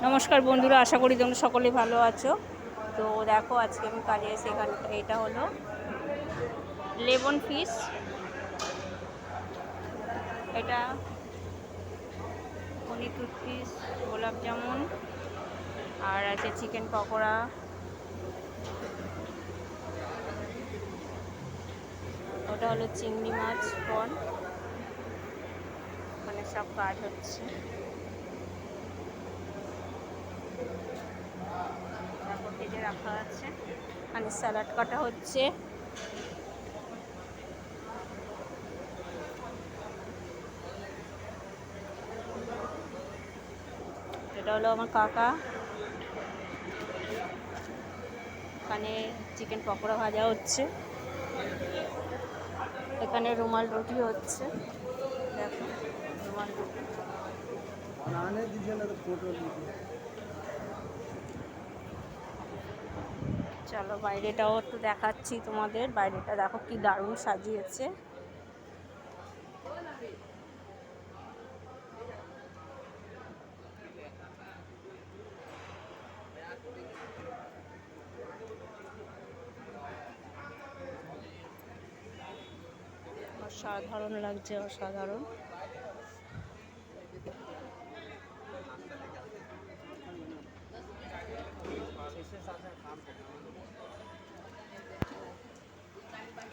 নমস্কার বন্ধুরা, আশা করি তোমরা সকলে ভালো আছো। তো দেখো, আজকে আমি কাজে এসে এটা হলো লেমন ফিশ, এটা পনির টুথপিস, গোলাপ জামুন, আর আছে চিকেন পকোড়া, ওটা হলো চিংড়ি মাছ কর্ন। মানে সব কাজ হচ্ছে, ভেজে রাখা আছে। মানে স্যালাড কাটা হচ্ছে। এটা হলো আমার কাকা, এখানে চিকেন পকোড়া ভাজা হচ্ছে, এখানে রুমাল রুটি হচ্ছে। দেখো রুমাল রুটি। চলো বাইরেটাও একটু দেখাচ্ছি তোমাদের। বাইরেটা দেখো কি দারুণ সাজিয়েছে। অসাধারণ লাগছে, অসাধারণ।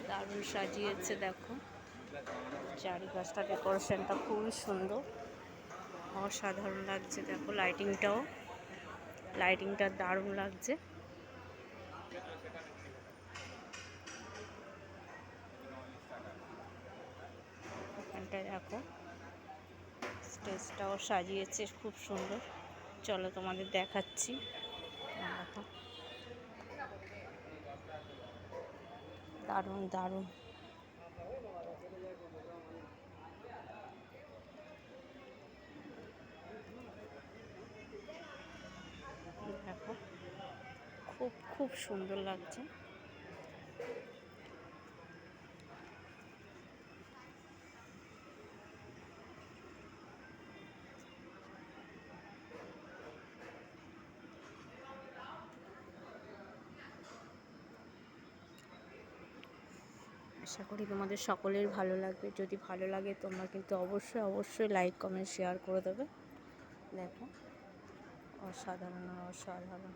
দারুণ সাজিয়েছে, দেখো চারিপাশটা ডেকোরেশনটা খুবই সুন্দর, অসাধারণ লাগছে। দেখো লাইটিংটা দারুণ লাগছে। এখানটায় দেখো স্টেজটাও সাজিয়েছে খুব সুন্দর। চলো তোমাদের দেখাচ্ছি। দেখো দারুণ দারুণ। দেখো খুব খুব সুন্দর লাগছে। আশা করি তোমাদের সকলের ভালো লাগবে। যদি ভালো লাগে তোমরা কিন্তু অবশ্যই লাইক কমেন্ট শেয়ার করে দেবে। দেখো অসাধারণ অসাধারণ।